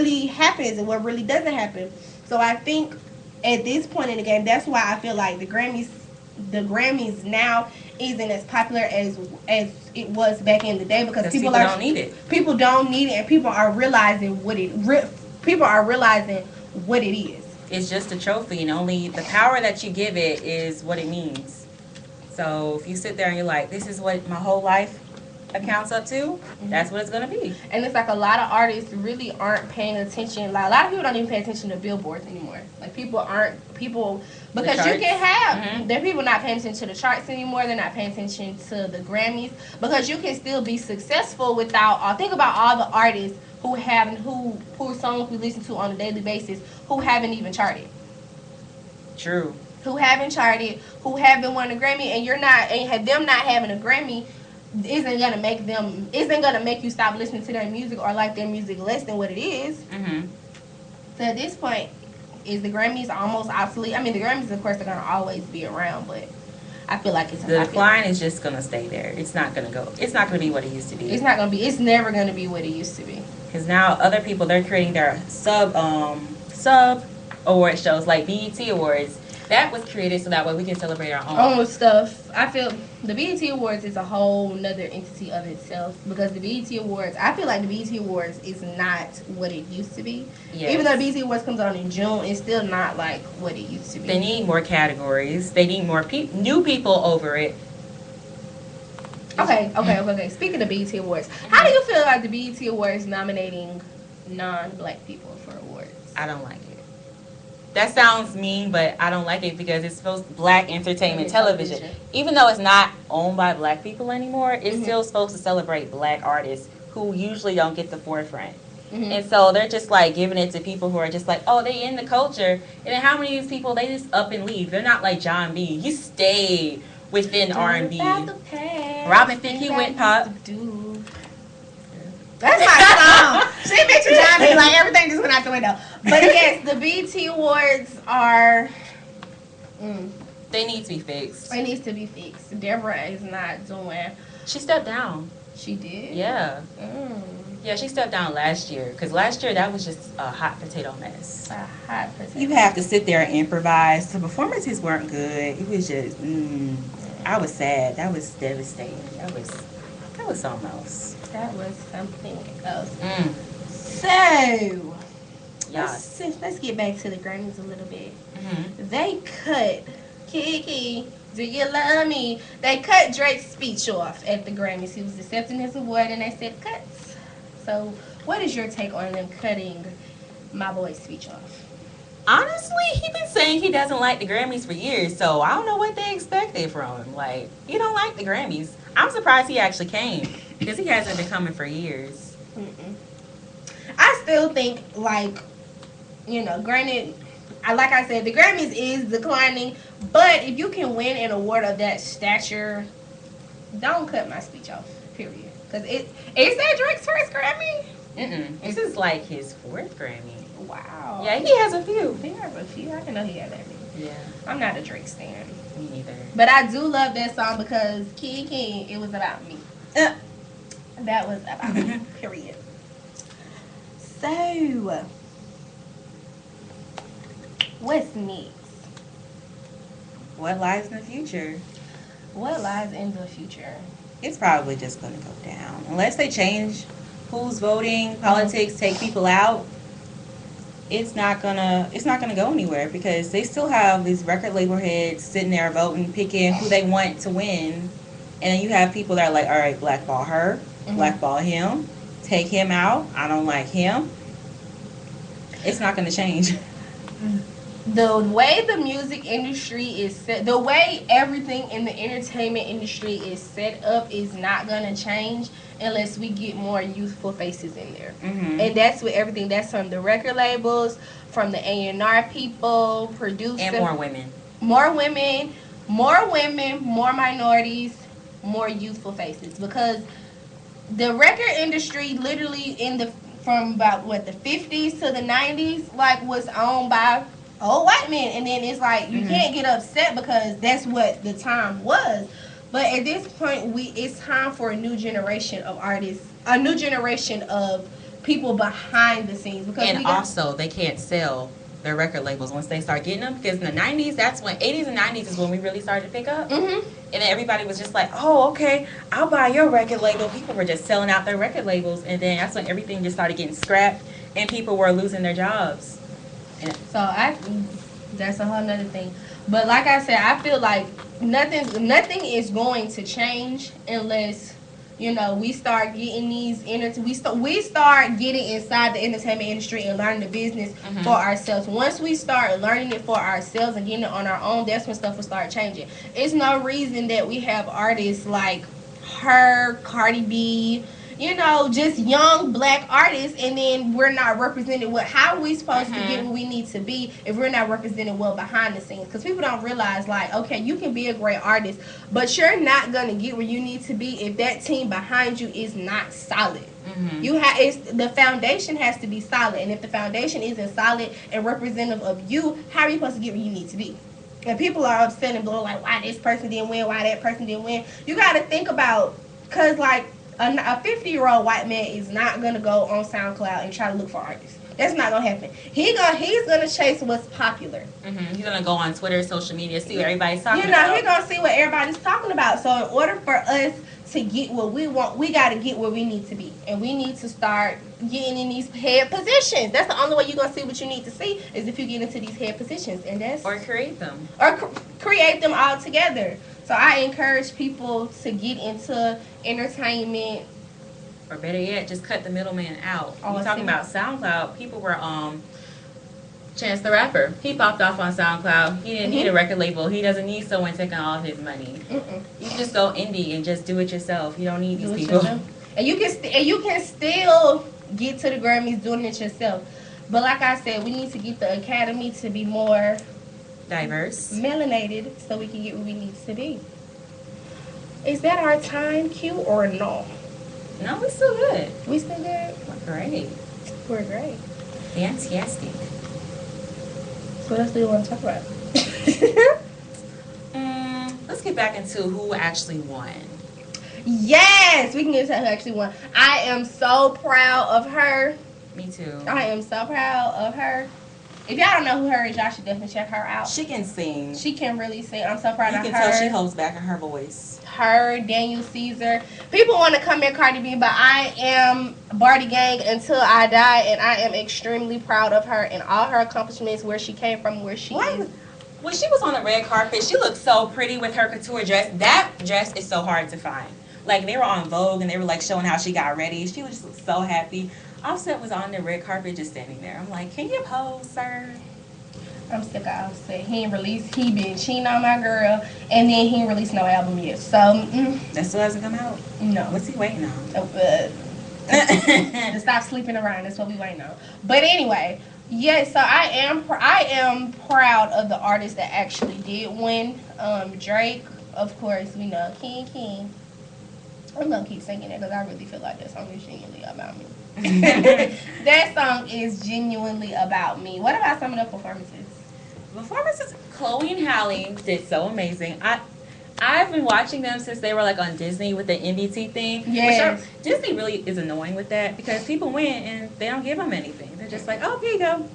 really happens and what really doesn't happen. So I think at this point in the game, that's why I feel like the Grammys now isn't as popular as it was back in the day because people don't need it. People don't need it, and people are realizing what it is. It's just a trophy, and only the power that you give it is what it means. So if you sit there and you're like, this is what my whole life accounts up to, that's what it's going to be. And it's like a lot of artists really aren't paying attention. Like a lot of people don't even pay attention to billboards anymore. Like people because you can have there are people not paying attention to the charts anymore. They're not paying attention to the Grammys because you can still be successful without. Think about all the artists whose songs we listen to on a daily basis who haven't even charted. True. Who haven't charted, who haven't won a Grammy, and them not having a Grammy isn't gonna make you stop listening to their music or like their music less than what it is. So at this point, is the Grammys almost obsolete? I mean, the Grammys, of course, are gonna always be around, but I feel like the decline is just gonna stay there. It's not gonna go. It's not gonna be what it used to be. It's not gonna be. It's never gonna be what it used to be. Because now other people, they're creating their sub award shows like BET Awards. That was created so that way we can celebrate our own stuff. I feel the BET Awards is a whole nother entity of itself because the BET Awards, I feel like the BET Awards is not what it used to be. Yes. Even though the BET Awards comes on in June, it's still not like what it used to be. They need more categories. They need more new people over it. Okay. Speaking of BET Awards, how do you feel about the BET Awards nominating non-black people for awards? I don't like it. That sounds mean, but I don't like it because it's supposed to black entertainment television. Even though it's not owned by black people anymore, it's still supposed to celebrate black artists who usually don't get the forefront. And so they're just like giving it to people who are just like, oh, they in the culture. And then how many of these people, they just up and leave. They're not like John B. He stayed within R&B. Robin Thicke, he went pop. That's my song. She mentioned John B. Like everything just went out the window. But yes, the BET Awards are. They need to be fixed. It needs to be fixed. Deborah is not doing. She stepped down. She did? Yeah. Yeah, she stepped down last year. Because last year, that was just a hot potato mess. A hot potato. You have to sit there and improvise. The performances weren't good. It was just, I was sad. That was devastating. That was something else. That was something else. So, let's get back to the Grammys a little bit. They cut Kiki, Do You Love Me? They cut Drake's speech off at the Grammys. He was accepting his award, and they said cuts. So, what is your take on them cutting my boy's speech off? Honestly, he's been saying he doesn't like the Grammys for years, so I don't know what they expected from him. Like, you don't like the Grammys. I'm surprised he actually came, because he hasn't been coming for years. I still think, like, granted, like I said, the Grammys is declining, but if you can win an award of that stature, don't cut my speech off, period. Because is that Drake's first Grammy? This is like his fourth Grammy. Wow. Yeah, he has a few. He has a few. I didn't know he had that many. Yeah. I'm not a Drake stan. Me neither. But I do love that song because King, it was about me. That was about me, period. So, what's next? What lies in the future? What lies in the future? It's probably just going to go down. Unless they change who's voting, politics, take people out, it's not gonna go anywhere because they still have these record label heads sitting there voting, picking who they want to win. And then you have people that are like, all right, blackball her, blackball him, take him out, I don't like him. It's not going to change. The way the music industry is set, the way everything in the entertainment industry is set up is not going to change unless we get more youthful faces in there. And that's with everything. That's from the record labels, from the A&R people, producers. And more women. More women, more minorities, more youthful faces. Because the record industry literally from about, the 50s to the 90s, like, was owned by old white men, and then it's like you can't get upset because that's what the time was. But at this point, it's time for a new generation of artists, a new generation of people behind the scenes. Because and also, they can't sell their record labels once they start getting them, because in the 90s, that's when 80s and 90s is when we really started to pick up. And then everybody was just like, oh, okay, I'll buy your record label. People were just selling out their record labels, and then that's when everything just started getting scrapped and people were losing their jobs. So that's a whole nother thing. But like I said, I feel like nothing is going to change unless, you know, we start getting we start getting inside the entertainment industry and learning the business for ourselves. Once we start learning it for ourselves and getting it on our own, that's when stuff will start changing. It's no reason that we have artists like her, Cardi B, you know, just young black artists, and then we're not represented well. How are we supposed to get where we need to be if we're not represented well behind the scenes? Because people don't realize, like, okay, you can be a great artist, but you're not going to get where you need to be if that team behind you is not solid. The foundation has to be solid, and if the foundation isn't solid and representative of you, how are you supposed to get where you need to be? And people are upset and blowing like, why this person didn't win, why that person didn't win. You got to think about, because like, a 50-year-old white man is not going to go on SoundCloud and try to look for artists. That's not going to happen. He's going to chase what's popular. He's going to go on Twitter, social media, see what everybody's talking about. He's going to see what everybody's talking about. So in order for us to get what we want, we got to get where we need to be. And we need to start getting in these head positions. That's the only way you're going to see what you need to see is if you get into these head positions. And that's or create them. Or create them all together. So I encourage people to get into entertainment. Or better yet, just cut the middleman out. We're talking about SoundCloud. People were, Chance the Rapper. He popped off on SoundCloud. He didn't need a record label. He doesn't need someone taking all of his money. You just go indie and just do it yourself. You don't need these people. And you can still get to the Grammys doing it yourself. But like I said, we need to get the Academy to be more diverse, melanated, so we can get where we need to be. Is that our time, Q, or no? No, we're still good. We still good? We're great. We're great. Fantastic. So what else do you want to talk about? Let's get back into who actually won. Yes, we can get to who actually won. I am so proud of her. Me too. I am so proud of her. If y'all don't know who her is, y'all should definitely check her out. She can sing. She can really sing. I'm so proud of her. You can tell she holds back in her voice. Her, Daniel Caesar. People want to come in Cardi B, but I am Barty Gang until I die, and I am extremely proud of her and all her accomplishments, where she came from, where she is. When she was on the red carpet, she looked so pretty with her couture dress. That dress is so hard to find. Like, they were on Vogue, and they were, like, showing how she got ready. She was just so happy. Offset was on the red carpet just standing there. I'm like, can you pose, sir? I'm sick of Offset. He been cheating on my girl, and then he ain't released no album yet. So, that still hasn't come out? No. What's he waiting on? To stop sleeping around. That's what we waiting on. But anyway, yes, so I am proud of the artists that actually did win. Drake, of course, we know. King. I'm going to keep singing it because I really feel like that song is genuinely about me. That song is genuinely about me. What about some of the performances? Chloe and Halle did so amazing. I've been watching them since they were like on Disney with the NBT thing. Yes. Disney really is annoying with that because people win and they don't give them anything. They're just like, oh, here you go.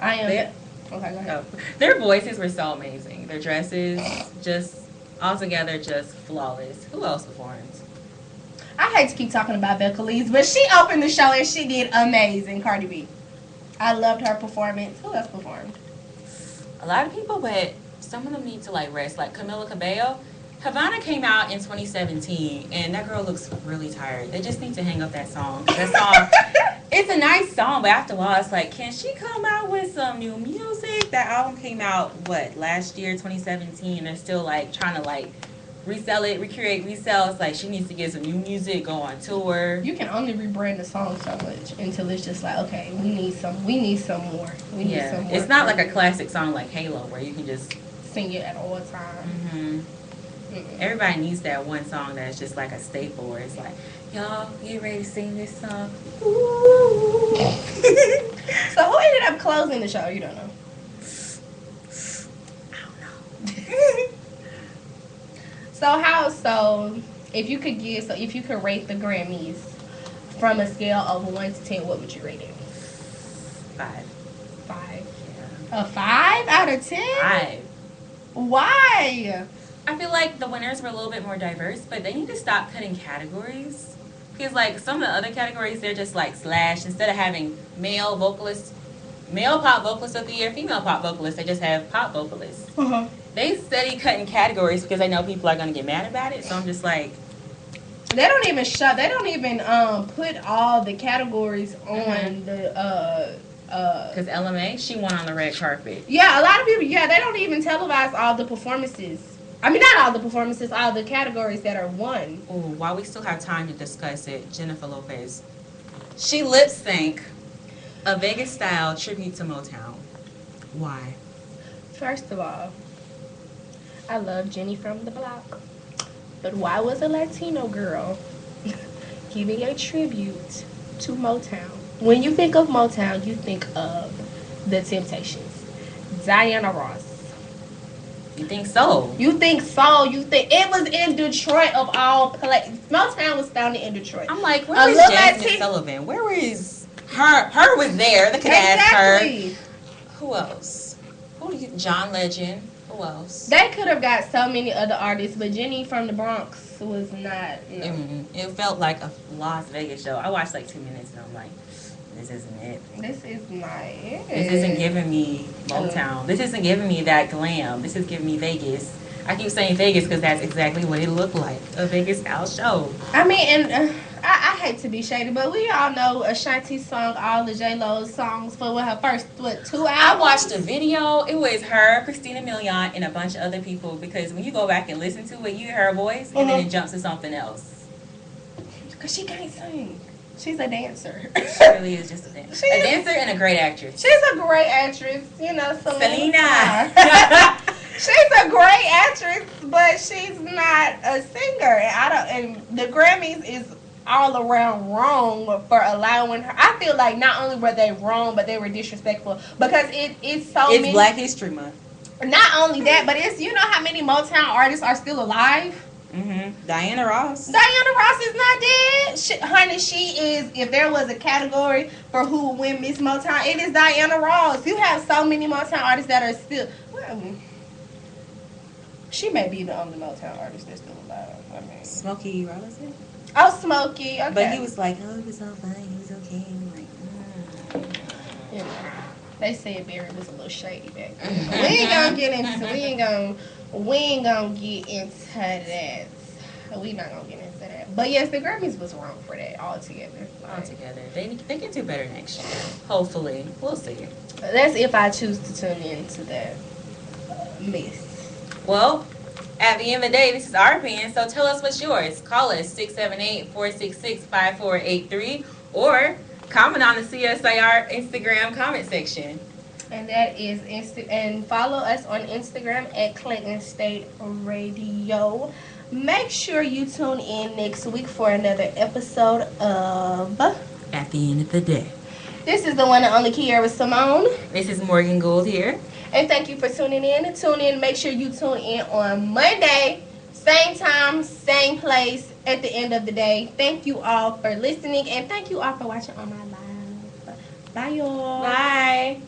Okay, go ahead. Their voices were so amazing. Their dresses, just altogether, just flawless. Who else performed? I hate to keep talking about Becca Lee's, but she opened the show and she did amazing. Cardi B. I loved her performance. Who else performed? A lot of people, but some of them need to like rest. Like Camila Cabello. Havana came out in 2017, and that girl looks really tired. They just need to hang up that song. That song, it's a nice song, but after a while, it's like, can she come out with some new music? That album came out, last year, 2017. They're still, like, trying to, like, resell it, recreate, resell. It's like she needs to get some new music, go on tour. You can only rebrand the song so much until it's just like, okay, we need some more. We need some more. It's not like a classic song like Halo where you can just sing it at all times. Everybody needs that one song that's just like a staple where it's like, y'all, you ready to sing this song? Ooh. So who ended up closing the show? You don't know. I don't know. So if you could rate the Grammys from a scale of 1 to 10, what would you rate it? 5. 5. Yeah. A 5 out of 10? 5. Why? I feel like the winners were a little bit more diverse, but they need to stop cutting categories. Because, like, some of the other categories, they're just, like, slash. Instead of having male vocalists, male pop vocalist of the year, female pop vocalist, they just have pop vocalists. Uh-huh. They steady cutting categories because they know people are going to get mad about it. So I'm just like... They don't even put all the categories on the... Because LMA, she won on the red carpet. Yeah, a lot of people, they don't even televise all the performances. I mean, not all the performances, all the categories that are won. Ooh, while we still have time to discuss it, Jennifer Lopez. She lip-sync a Vegas-style tribute to Motown. Why? First of all, I love Jenny from the Block. But why was a Latino girl giving a tribute to Motown? When you think of Motown, you think of The Temptations. Diana Ross. You think so? You think so? You think it was in Detroit of all places? Motown was founded in Detroit. I'm like, where was Jasmine Sullivan? Where was her? Her was there. They could ask her. Who else? John Legend. Who else? They could have got so many other artists, but Jenny from the Bronx was not. No. It felt like a Las Vegas show. I watched like 2 minutes and I'm like, this isn't it. This is not it. This isn't giving me Motown. This isn't giving me that glam. This is giving me Vegas. I keep saying Vegas because that's exactly what it looked like. A Vegas-style show. I mean, and I hate to be shady, but we all know Ashanti sung all the J-Lo's songs for her first, 2 hours? I watched a video. It was her, Christina Milian, and a bunch of other people because when you go back and listen to it, you hear her voice, and then it jumps to something else. Because she can't sing. She's a dancer. She really is just a dancer. A dancer and a great actress. She's a great actress. You know, Selena. She's a great actress, but she's not a singer. And the Grammys is all around wrong for allowing her. I feel like not only were they wrong, but they were disrespectful because it's Black History Month. Not only that, but it's, you know how many Motown artists are still alive? Diana Ross. Diana Ross is not dead. Honey, she is, if there was a category for who would win Miss Motown, it is Diana Ross. You have so many Motown artists that are still, she may be the only Motown artist that's still alive. I mean, Smokey Robinson? Oh, Smokey, okay. But he was like, oh, he was so fine, he was okay. I'm like, You know, they said Barry was a little shady back then. We ain't gonna get into that. We not gonna get into that. But yes, the Grammys was wrong for that altogether. They can do better next year. Hopefully. We'll see. That's if I choose to tune into that miss. Well, at the end of the day, this is our opinion, so tell us what's yours. Call us 678-466-5483 or comment on the CSIR Instagram comment section. And that is and follow us on Instagram at Clinton State Radio. Make sure you tune in next week for another episode of At the End of the Day. This is the one and only Kiara Simone. This is Morgan Gould here. And thank you for tuning in. Make sure you tune in on Monday. Same time, same place at the end of the day. Thank you all for listening. And thank you all for watching on my live. Bye, y'all. Bye.